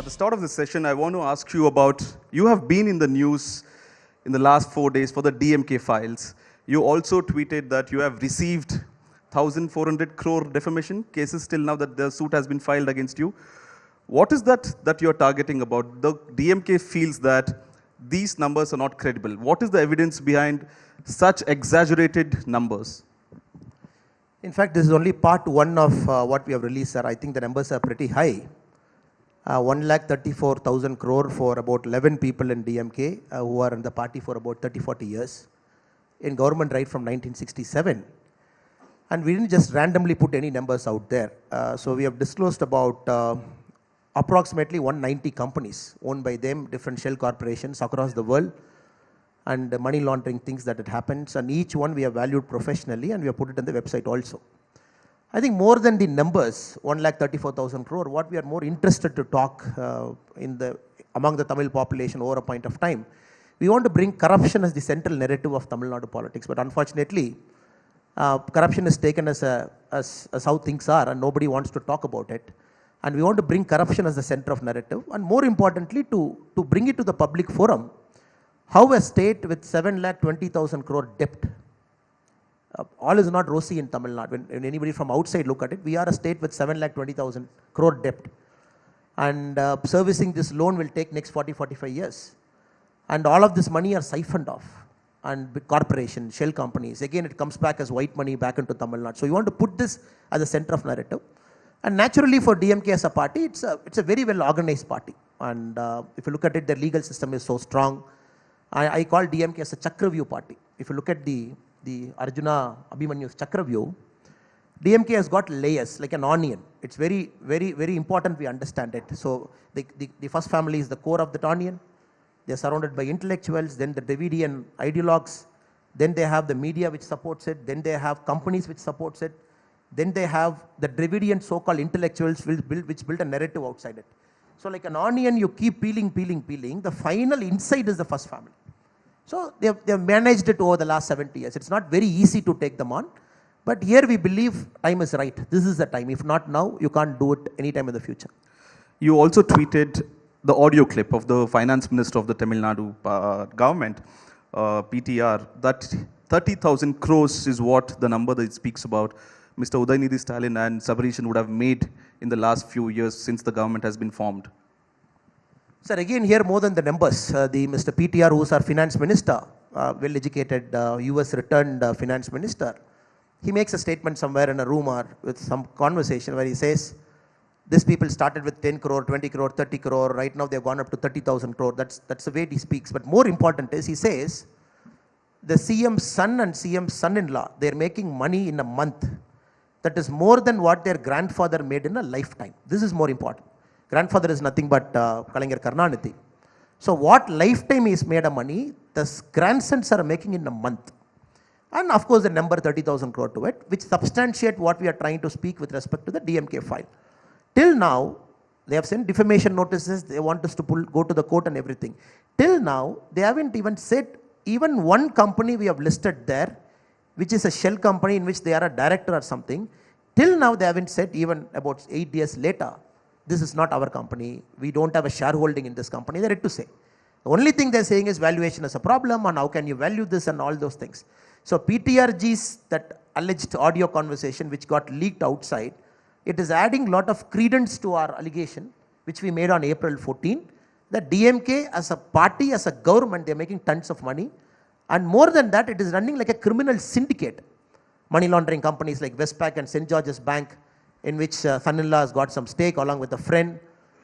the start of this session, I want to ask you about, you have been in the news in the last 4 days for the DMK files. You also tweeted that you have received 1,400 crore defamation cases till now that the suit has been filed against you. What is that you're targeting about? The DMK feels that these numbers are not credible. What is the evidence behind such exaggerated numbers? In fact, this is only part one of what we have released, sir. I think the numbers are pretty high. 1,34,000 crore for about 11 people in DMK who are in the party for about 30-40 years. In government right from 1967. And we didn't just randomly put any numbers out there. So we have disclosed about approximately 190 companies owned by them, different shell corporations across the world, and the money laundering things that it happens. And each one we have valued professionally, and we have put it on the website also. I think more than the numbers, 1,34,000 crore, what we are more interested to talk among the Tamil population over a point of time, we want to bring corruption as the central narrative of Tamil Nadu politics. But unfortunately, corruption is taken as how things are, and nobody wants to talk about it. And we want to bring corruption as the center of narrative, and more importantly, to bring it to the public forum, how a state with 7,20,000 crore debt, all is not rosy in Tamil Nadu. When anybody from outside look at it, we are a state with 7,20,000 crore debt. And servicing this loan will take next 40-45 years. And all of this money are siphoned off. And big corporations, shell companies, again it comes back as white money back into Tamil Nadu. So you want to put this as a center of narrative. And naturally for DMK as a party, it's a very well organized party. And if you look at it, the legal system is so strong. I call DMK as a Chakravyu party. If you look at the Arjuna Abhimanyu's Chakravyu, DMK has got layers like an onion. It's very, very, very important we understand it. So the first family is the core of that onion. They're surrounded by intellectuals, then the Dravidian ideologues, then they have the media which supports it, then they have companies which supports it, then they have the Dravidian so-called intellectuals which build a narrative outside it. So like an onion, you keep peeling, the final inside is the first family. So they have managed it over the last 70 years. It's not very easy to take them on, but here we believe time is right. This is the time. If not now, you can't do it anytime in the future. You also tweeted the audio clip of the finance minister of the Tamil Nadu government, PTR, that 30,000 crores is what the number that it speaks about Mr. Udayanidhi Stalin and Sabarishan would have made in the last few years since the government has been formed. Sir, again here more than the numbers, the Mr. PTR, who is our finance minister, well-educated US returned finance minister, he makes a statement somewhere in a room or with some conversation where he says, these people started with 10 crore, 20 crore, 30 crore, right now they've gone up to 30,000 crore. That's the way he speaks. But more important is, he says, the CM's son and CM's son-in-law, they're making money in a month that is more than what their grandfather made in a lifetime. This is more important. Grandfather is nothing but Kalaignar Karunanidhi. So what lifetime is made of money, the grandsons are making in a month. And of course the number 30,000 crore to it, which substantiate what we are trying to speak with respect to the DMK file. Till now, they have sent defamation notices, they want us to go to the court and everything. Till now, they haven't even said, even one company we have listed there, which is a shell company in which they are a director or something. Till now, they haven't said, even about 8 years later, this is not our company, we don't have a shareholding in this company, they're yet to say. The only thing they're saying is valuation is a problem and how can you value this and all those things. So PTRG's, that alleged audio conversation which got leaked outside, it is adding a lot of credence to our allegation, which we made on April 14, that DMK as a party, as a government, they're making tons of money. And more than that, it is running like a criminal syndicate. Money laundering companies like Westpac and St. George's Bank, in which son-in-law has got some stake along with a friend.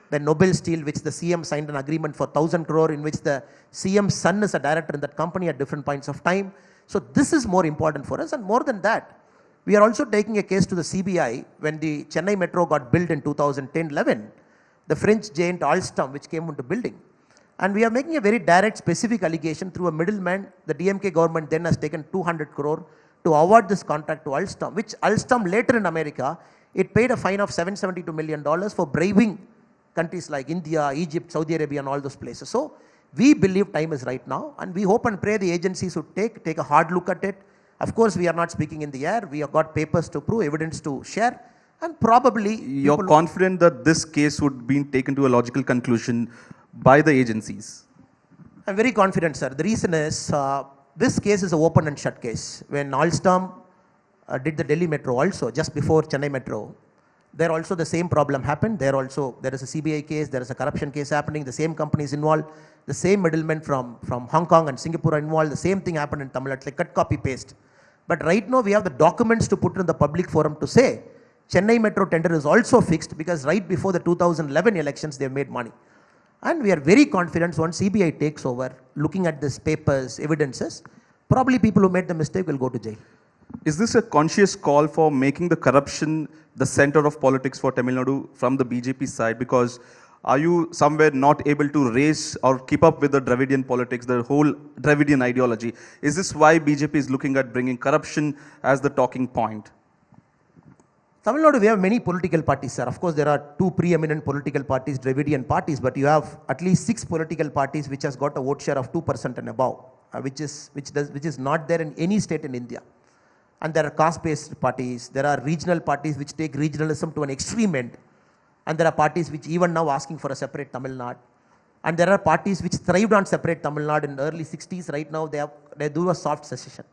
Then Nobel Steel, which the CM signed an agreement for 1,000 crore, in which the CM's son is a director in that company at different points of time. So this is more important for us. And more than that, we are also taking a case to the CBI when the Chennai Metro got built in 2010-11, the French giant Alstom, which came into building. And we are making a very direct, specific allegation through a middleman. The DMK government then has taken 200 crore to award this contract to Alstom, which Alstom later in America, it paid a fine of $772 million for bribing countries like India, Egypt, Saudi Arabia and all those places. So we believe time is right now, and we hope and pray the agencies would take a hard look at it. Of course, we are not speaking in the air. We have got papers to prove, evidence to share. And probably You're people, confident that this case would be taken to a logical conclusion by the agencies? I'm very confident, sir. The reason is this case is an open and shut case. When Alstom did the Delhi Metro also, just before Chennai Metro, there also the same problem happened. There also, there is a CBI case, there is a corruption case happening, the same companies involved, the same middlemen from Hong Kong and Singapore are involved, the same thing happened in Tamil Nadu, like cut, copy, paste. But right now we have the documents to put in the public forum to say, Chennai Metro tender is also fixed because right before the 2011 elections they made money. And we are very confident once CBI takes over, looking at these papers, evidences, probably people who made the mistake will go to jail. Is this a conscious call for making the corruption the center of politics for Tamil Nadu from the BJP side? Because are you somewhere not able to raise or keep up with the Dravidian politics, the whole Dravidian ideology? Is this why BJP is looking at bringing corruption as the talking point? Tamil Nadu, we have many political parties, sir. Of course, there are two preeminent political parties, Dravidian parties, but you have at least 6 political parties which has got a vote share of 2% and above, which is not there in any state in India. And there are caste-based parties, there are regional parties which take regionalism to an extreme end, and there are parties which even now asking for a separate Tamil Nadu. And there are parties which thrived on separate Tamil Nadu in the early 60s. Right now, they do a soft secession.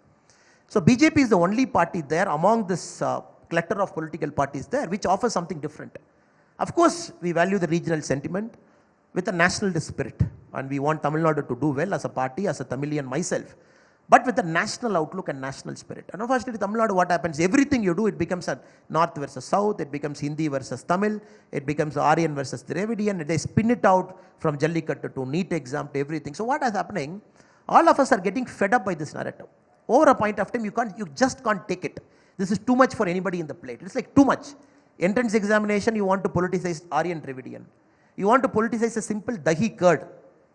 So BJP is the only party there among this clutter of political parties there which offers something different. Of course, we value the regional sentiment with a nationalist spirit, and we want Tamil Nadu to do well as a party, as a Tamilian myself, but with a national outlook and national spirit. And unfortunately, Tamil Nadu, what happens? Everything you do, it becomes a North versus South, it becomes Hindi versus Tamil, it becomes Aryan versus Dravidian, and they spin it out from Jallikattu to NEET exam to everything. So what is happening? All of us are getting fed up by this narrative. Over a point of time, you just can't take it. This is too much for anybody in the plate. It's like too much. Entrance examination, you want to politicize Aryan Dravidian. You want to politicize a simple dahi curd,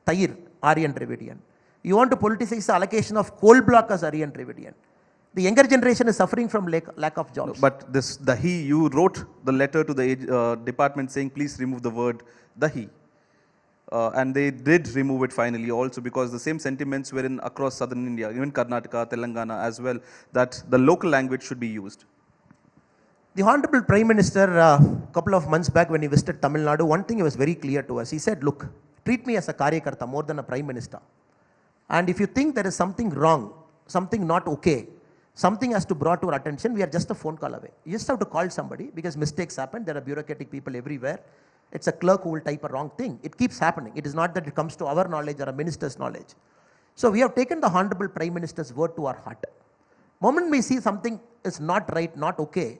Tayir, Aryan Dravidian. You want to politicize the allocation of coal block as Aryan Dravidian. The younger generation is suffering from lack of jobs. But this dahi, you wrote the letter to the department saying, please remove the word dahi. And they did remove it finally also, because the same sentiments were in across southern India, even Karnataka, Telangana as well, that the local language should be used. The Honorable Prime Minister, a couple of months back when he visited Tamil Nadu, one thing was very clear to us. He said, look, treat me as a Karyakarta more than a Prime Minister. And if you think there is something wrong, something not okay, something has to be brought to our attention, we are just a phone call away. You just have to call somebody because mistakes happen. There are bureaucratic people everywhere. It's a clerk who will type a wrong thing. It keeps happening. It is not that it comes to our knowledge or a minister's knowledge. So we have taken the Honorable Prime Minister's word to our heart. Moment we see something is not right, not okay,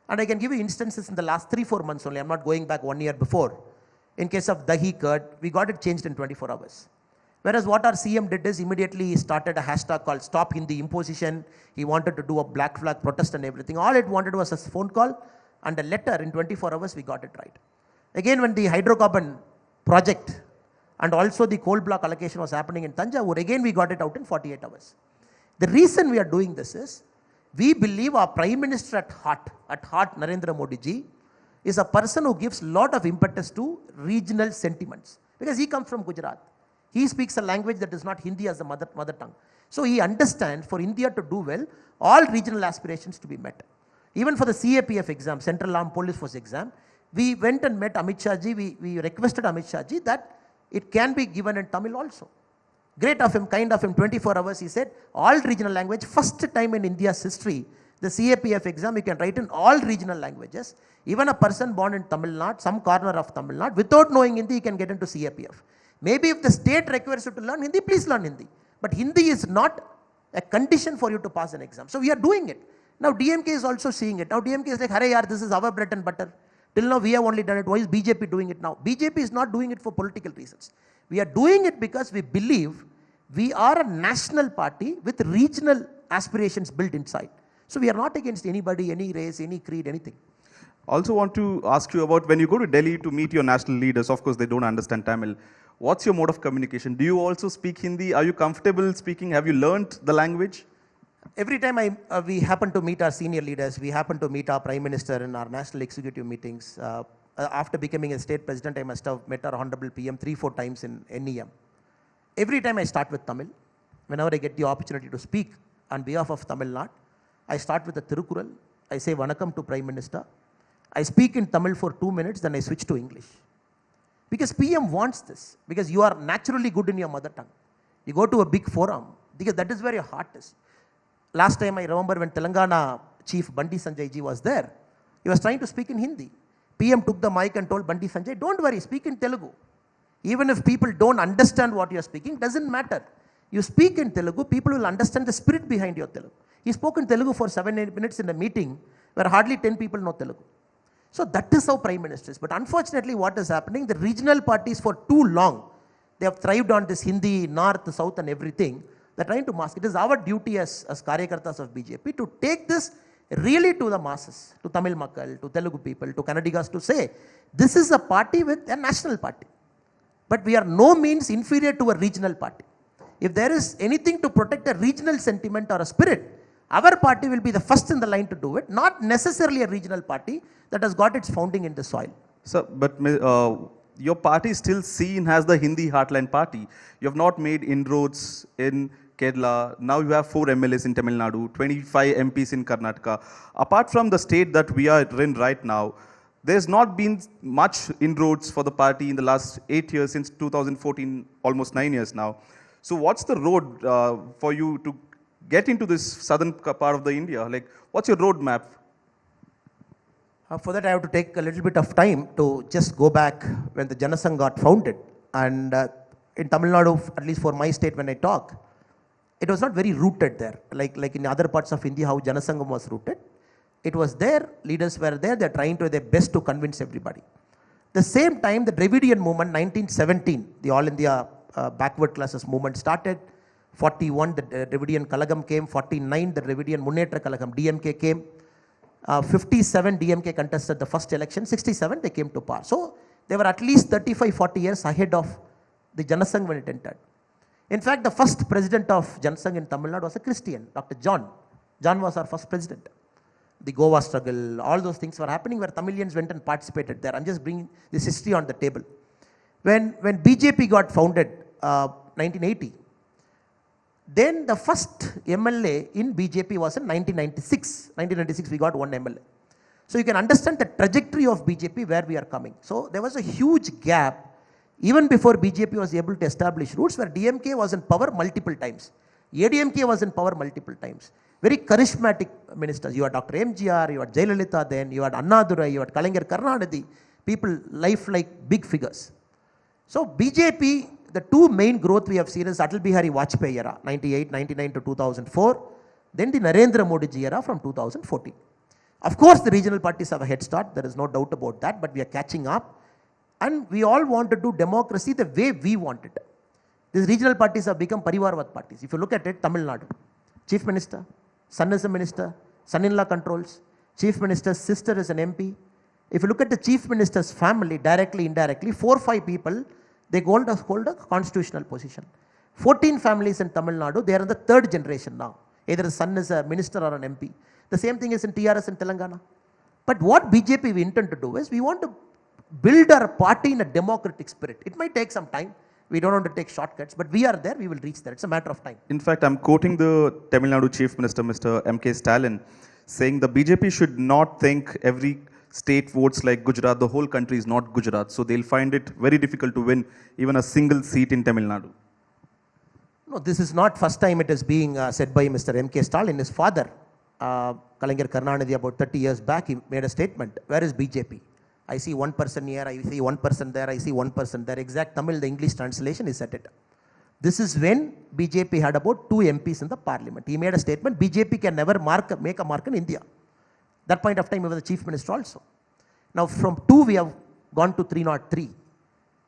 and I can give you instances in the last 3-4 months only, I'm not going back 1 year before. In case of dahi curd, we got it changed in 24 hours. Whereas what our CM did is immediately he started a hashtag called Stop Hindi Imposition. He wanted to do a black flag protest and everything. All it wanted was a phone call and a letter. In 24 hours, we got it right. Again, when the hydrocarbon project and also the coal block allocation was happening in Tanjavur, again we got it out in 48 hours. The reason we are doing this is, we believe our Prime Minister at heart Narendra Modi ji, is a person who gives lot of impetus to regional sentiments. Because he comes from Gujarat. He speaks a language that is not Hindi as the mother tongue. So he understands for India to do well, all regional aspirations to be met. Even for the CAPF exam, Central Armed Police Force exam, we went and met Amit Shah ji, we requested Amit Shah ji that it can be given in Tamil also. Great of him, kind of him, 24 hours he said, all regional language, first time in India's history, the CAPF exam you can write in all regional languages. Even a person born in Tamil Nadu, some corner of Tamil Nadu, without knowing Hindi, he can get into CAPF. Maybe if the state requires you to learn Hindi, please learn Hindi. But Hindi is not a condition for you to pass an exam. So we are doing it. Now DMK is also seeing it. Now DMK is like, hurry yaar, this is our bread and butter. Till now we have only done it. Why is BJP doing it now? BJP is not doing it for political reasons. We are doing it because we believe we are a national party with regional aspirations built inside. So we are not against anybody, any race, any creed, anything. Also want to ask you about when you go to Delhi to meet your national leaders, of course they don't understand Tamil. What's your mode of communication? Do you also speak Hindi? Are you comfortable speaking? Have you learnt the language? Every time we happen to meet our senior leaders, we happen to meet our Prime Minister in our national executive meetings. After becoming a state president, I must have met our Honorable PM 3-4 times in NEM. Every time I start with Tamil, whenever I get the opportunity to speak on behalf of Tamil Nadu, I start with the Tirukural. I say Vanakkam to Prime Minister. I speak in Tamil for 2 minutes, then I switch to English. Because PM wants this, because you are naturally good in your mother tongue. You go to a big forum, because that is where your heart is. Last time I remember when Telangana Chief Bandi Sanjay ji was there, he was trying to speak in Hindi. PM took the mic and told Bandi Sanjay, don't worry, speak in Telugu. Even if people don't understand what you are speaking, doesn't matter. You speak in Telugu, people will understand the spirit behind your Telugu. He spoke in Telugu for 7-8 minutes in a meeting where hardly 10 people know Telugu. So that is how Prime Minister is. But unfortunately, what is happening, the regional parties for too long, they have thrived on this Hindi, North, South and everything. They're trying to mask. It is our duty as Karyakartas of BJP to take this really to the masses, to Tamil Makkal, to Telugu people, to Kannadigas, to say, this is a party with a national party. But we are no means inferior to a regional party. If there is anything to protect a regional sentiment or a spirit, our party will be the first in the line to do it, not necessarily a regional party that has got its founding in the soil. Sir, but your party is still seen as the Hindi heartland party. You have not made inroads in Kerala. Now you have 4 MLAs in Tamil Nadu, 25 MPs in Karnataka. Apart from the state that we are in right now, there's not been much inroads for the party in the last 8 years, since 2014, almost 9 years now. So what's the road for you to get into this southern part of the India? Like, what's your roadmap? For that, I have to take a little bit of time to just go back when the Janasangh got founded. And in Tamil Nadu, at least for my state when I talk, it was not very rooted there. Like in other parts of India, how Janasangh was rooted. It was there, leaders were there, they're trying to their best to convince everybody. The same time, the Dravidian movement, 1917, the All India backward classes movement started. 41, the Dravidian Kalagam came. 49, the Dravidian Munnetra Kalagam, DMK came. 57, DMK contested the first election. 67, they came to power. So they were at least 35, 40 years ahead of the Janasangh when it entered. In fact, the first president of Janasangh in Tamil Nadu was a Christian, Dr. John. John was our first president. The Goa struggle, all those things were happening where Tamilians went and participated there. I'm just bringing this history on the table. When BJP got founded, 1980, then the first MLA in BJP was in 1996. 1996 we got 1 MLA. So you can understand the trajectory of BJP where we are coming. So there was a huge gap even before BJP was able to establish roots, where DMK was in power multiple times. ADMK was in power multiple times. Very charismatic ministers. You had Dr. MGR, you had Jayalalitha then, you had Annadurai, you had Kalaignar Karunanidhi. People, life-like big figures. So BJP, the two main growth we have seen is Atal Bihari Vajpayee era, 98, 99 to 2004. Then the Narendra Modi ji era from 2014. Of course, the regional parties have a head start. There is no doubt about that. But we are catching up. And we all want to do democracy the way we want it. These regional parties have become Parivarvat parties. If you look at it, Tamil Nadu, Chief Minister, son is a minister, son-in-law controls, Chief Minister's sister is an MP. If you look at the Chief Minister's family, directly, indirectly, 4 or 5 people, they hold a constitutional position. 14 families in Tamil Nadu, they are in the 3rd generation now. Either the son is a minister or an MP. The same thing is in TRS in Telangana. But what BJP we intend to do is, we want to build our party in a democratic spirit. It might take some time. We don't want to take shortcuts, but we are there, we will reach there. It's a matter of time. In fact, I'm quoting the Tamil Nadu Chief Minister, Mr. MK Stalin, saying the BJP should not think every state votes like Gujarat, the whole country is not Gujarat. So they'll find it very difficult to win even a single seat in Tamil Nadu. No, this is not first time it is being said by Mr. MK Stalin. His father, Kalaignar Karunanidhi, about 30 years back, he made a statement. Where is BJP? I see one person here, I see one person there, I see one person there. Exact Tamil, the English translation is at it. This is when BJP had about 2 MPs in the parliament. He made a statement, BJP can never make a mark in India. That point of time he was the chief minister also. Now from 2 we have gone to 303.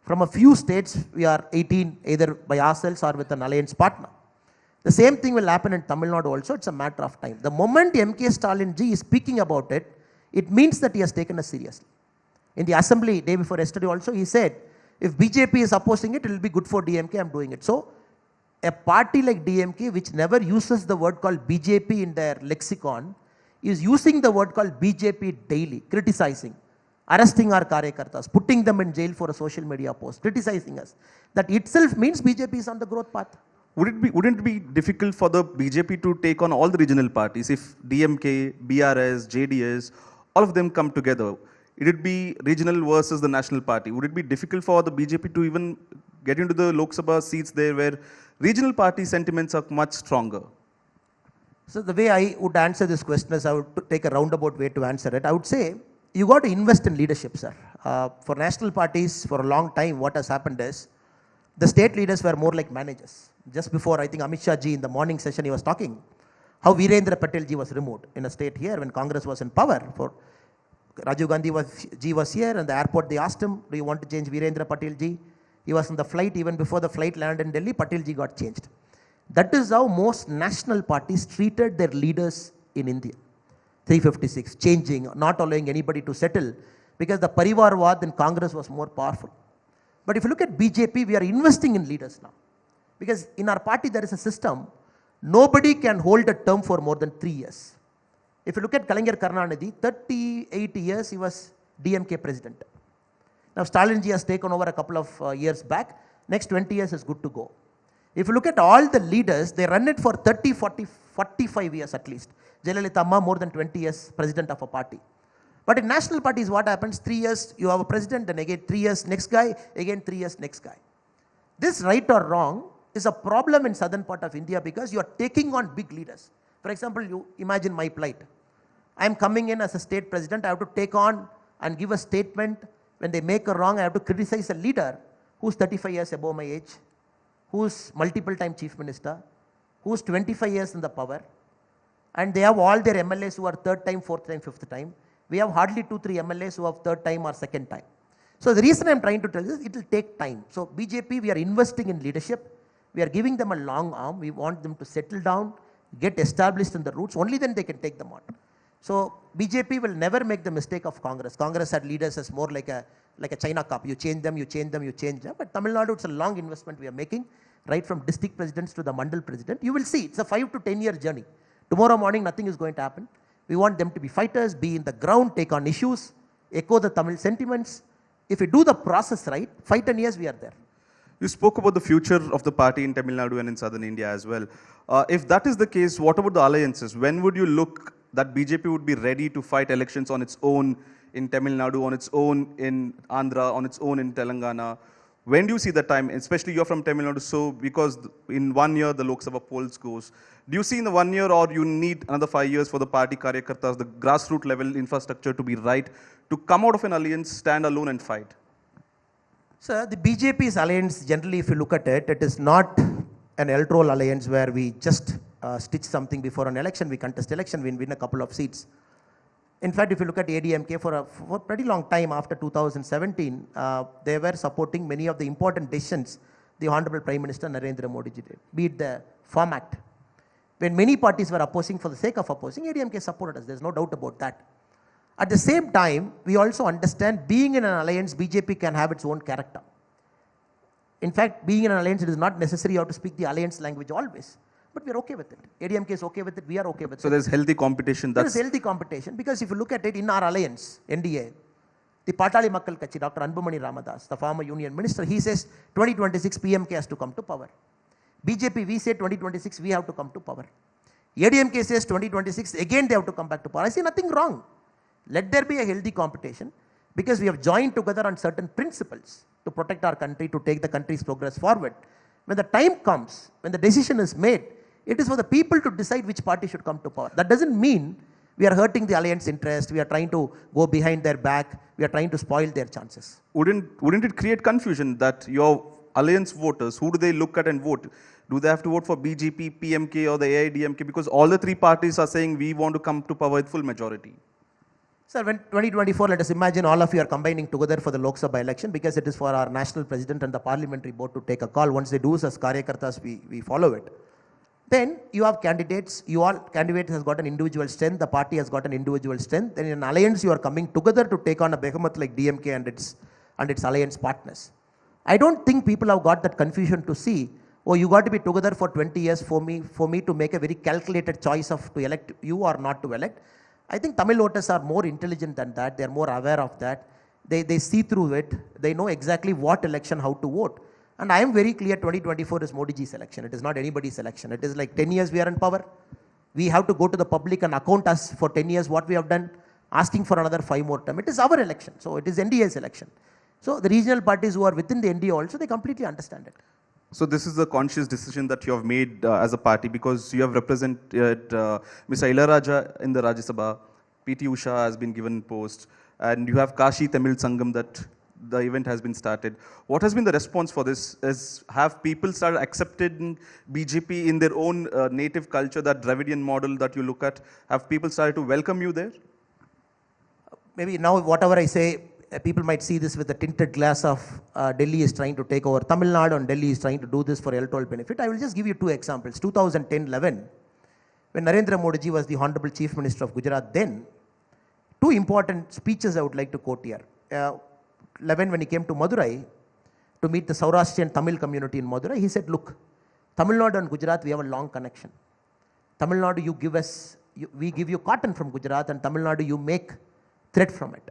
From a few states we are 18 either by ourselves or with an alliance partner. The same thing will happen in Tamil Nadu also, it's a matter of time. The moment MK Stalin ji is speaking about it, it means that he has taken us seriously. In the assembly day before yesterday also, he said, if BJP is opposing it, it will be good for DMK, I'm doing it. So, a party like DMK, which never uses the word called BJP in their lexicon, is using the word called BJP daily, criticizing, arresting our Karyakartas, putting them in jail for a social media post, criticizing us. That itself means BJP is on the growth path. Wouldn't it be difficult for the BJP to take on all the regional parties if DMK, BRS, JDS, all of them come together? it would be regional versus the national party. Would it be difficult for the BJP to even get into the Lok Sabha seats there where regional party sentiments are much stronger? So the way I would answer this question is I would take a roundabout way to answer it. I would say you got to invest in leadership, sir. For national parties, for a long time, what has happened is the state leaders were more like managers. Just before, I think Amit Shah ji in the morning session, he was talking how Virendra Patel ji was removed in a state here when Congress was in power. For Rajiv Gandhi ji was here, and the airport they asked him, do you want to change Virendra Patel ji? He was on the flight, even before the flight landed in Delhi, Patel ji got changed. That is how most national parties treated their leaders in India. 356, changing, not allowing anybody to settle, because the Parivarwad in Congress was more powerful. But if you look at BJP, we are investing in leaders now. Because in our party, there is a system, nobody can hold a term for more than 3 years. If you look at Kalaignar Karunanidhi, 38 years he was DMK president. Now Stalinji has taken over a couple of years back. Next 20 years is good to go. If you look at all the leaders, they run it for 30, 40, 45 years at least. Jayalalitha Amma more than 20 years president of a party. But in national parties, what happens? 3 years you have a president, then again 3 years next guy, again 3 years next guy. This, right or wrong, is a problem in southern part of India because you are taking on big leaders. For example, you imagine my plight. I am coming in as a state president. I have to take on and give a statement. When they make a wrong, I have to criticize a leader who's 35 years above my age, who's multiple time chief minister, who's 25 years in the power, and they have all their MLAs who are third time, fourth time, fifth time. We have hardly 2-3 MLAs who have third time or second time. So the reason I'm trying to tell you is it will take time. So BJP, we are investing in leadership. We are giving them a long arm. We want them to settle down, get established in the roots. Only then they can take them on. So BJP will never make the mistake of Congress. Congress had leaders as more like a China cup. You change them, you change them, you change them. But Tamil Nadu, it's a long investment we are making, right from district presidents to the mandal president. You will see, it's a 5 to 10 year journey. Tomorrow morning, nothing is going to happen. We want them to be fighters, be in the ground, take on issues, echo the Tamil sentiments. If we do the process right, 5-10 years we are there. You spoke about the future of the party in Tamil Nadu and in southern India as well. If that is the case, what about the alliances? When would you look that BJP would be ready to fight elections on its own in Tamil Nadu, on its own in Andhra, on its own in Telangana? When do you see the time, especially you're from Tamil Nadu, so because in 1 year the Lok Sabha polls goes, do you see in the 1 year or you need another 5 years for the party karyakartas, the grassroots level infrastructure to be right, to come out of an alliance, stand alone and fight? Sir, the BJP's alliance, generally if you look at it, it is not an electoral alliance where we just stitch something before an election, we contest election, we win a couple of seats. In fact, if you look at ADMK for a pretty long time after 2017, they were supporting many of the important decisions the Honorable Prime Minister Narendra Modi ji did, be it the Farm Act. When many parties were opposing for the sake of opposing, ADMK supported us, there's no doubt about that. At the same time, we also understand being in an alliance, BJP can have its own character. In fact, being in an alliance, it is not necessary you have to speak the alliance language always. But we are okay with it. ADMK is okay with it, we are okay with it. So there's healthy competition. There is healthy competition because if you look at it in our alliance, NDA, the Patali Makkal Kachi, Dr. Anbumani Ramadas, the former union minister, he says 2026 PMK has to come to power. BJP, we say 2026 we have to come to power. ADMK says 2026, again they have to come back to power. I see nothing wrong. Let there be a healthy competition because we have joined together on certain principles to protect our country, to take the country's progress forward. When the time comes, when the decision is made, it is for the people to decide which party should come to power. That doesn't mean we are hurting the alliance interest, we are trying to go behind their back, we are trying to spoil their chances. Wouldn't it create confusion that your alliance voters, who do they look at and vote? Do they have to vote for BJP, PMK or the AIDMK? Because all the three parties are saying we want to come to power with full majority. Sir, when 2024, let us imagine all of you are combining together for the Lok Sabha election because it is for our national president and the parliamentary board to take a call. Once they do as karyakartas, we follow it. Then you have candidates, candidate has got an individual strength, the party has got an individual strength. Then in an alliance, you are coming together to take on a behemoth like DMK and its alliance partners. I don't think people have got that confusion to see, oh, you got to be together for 20 years for me to make a very calculated choice of to elect you or not to elect. I think Tamil voters are more intelligent than that. They are more aware of that. They see through it. They know exactly what election, how to vote. And I am very clear 2024 is Modi ji's election. It is not anybody's election. It is like 10 years we are in power. We have to go to the public and account us for 10 years what we have done. asking for another 5 more term. It is our election. So it is NDA's election. So the regional parties who are within the NDA also, they completely understand it. So this is a conscious decision that you have made as a party, because you have represented Mr. Ilaraja in the Rajya Sabha, PT Usha has been given post, and you have Kashi Tamil Sangam that the event has been started. What has been the response for this? Have people started accepting BJP in their own native culture, that Dravidian model that you look at? Have people started to welcome you there? Maybe now whatever I say, people might see this with a tinted glass of Delhi is trying to take over Tamil Nadu and Delhi is trying to do this for electoral benefit. I will just give you 2 examples. 2010-11, when Narendra Modi ji was the Honorable Chief Minister of Gujarat then, 2 important speeches I would like to quote here. 11, when he came to Madurai to meet the Saurashtrian Tamil community in Madurai, he said, look, Tamil Nadu and Gujarat, we have a long connection. Tamil Nadu, you give us, we give you cotton from Gujarat, and Tamil Nadu, you make thread from it.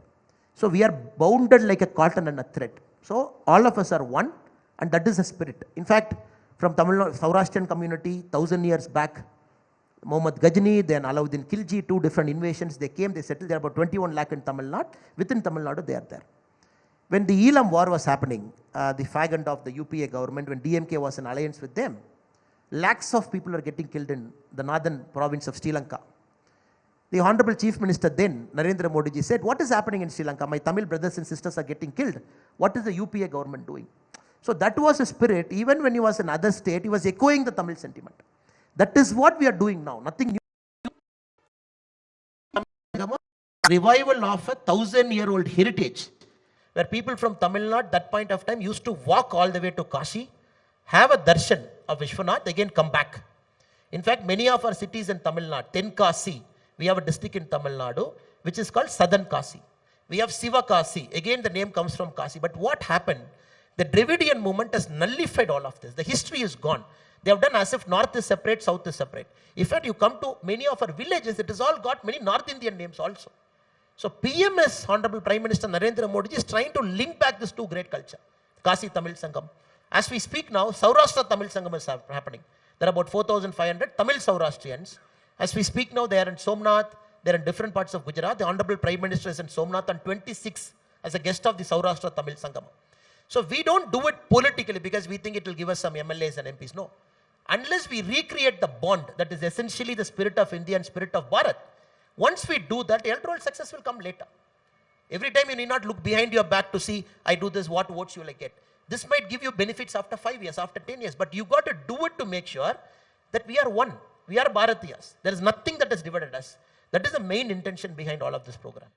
So we are bounded like a cotton and a thread. So all of us are one, and that is the spirit. In fact, from Tamil Nadu, Saurashtrian community, 1000 years back, Muhammad Ghajni, then Alauddin Khilji, 2 different invasions, they came, they settled there, about 21 lakh in Tamil Nadu. Within Tamil Nadu, they are there. When the Elam war was happening, the fag end of the UPA government, when DMK was in alliance with them, lakhs of people are getting killed in the northern province of Sri Lanka. The Honorable Chief Minister then, Narendra Modi ji, said, what is happening in Sri Lanka? My Tamil brothers and sisters are getting killed. What is the UPA government doing? So that was a spirit. Even when he was in other state, he was echoing the Tamil sentiment. That is what we are doing now. Nothing new. Revival of a 1000-year-old heritage, where people from Tamil Nadu, that point of time, used to walk all the way to Kashi, have a darshan of Vishwanath, again come back. In fact, many of our cities in Tamil Nadu, Tenkasi, we have a district in Tamil Nadu, which is called Southern Kasi. We have Siva Kasi, again the name comes from Kasi. But what happened? The Dravidian movement has nullified all of this. The history is gone. They have done as if north is separate, south is separate. In fact, you come to many of our villages, it has all got many North Indian names also. So PMS, Honorable Prime Minister Narendra Modi is trying to link back this 2 great culture, Kasi Tamil Sangam. As we speak now, Saurashtra Tamil Sangam is happening. There are about 4,500 Tamil Saurashtrians. As we speak now, they are in Somnath, they are in different parts of Gujarat. The Honorable Prime Minister is in Somnath on 26 as a guest of the Saurashtra Tamil Sangam. So we don't do it politically because we think it will give us some MLAs and MPs. No. Unless we recreate the bond that is essentially the spirit of India and spirit of Bharat, once we do that, electoral success will come later. Every time you need not look behind your back to see, I do this, what votes you will get. This might give you benefits after 5 years, after 10 years, but you got to do it to make sure that we are one. We are Bharatiyas. There is nothing that has divided us. That is the main intention behind all of this program.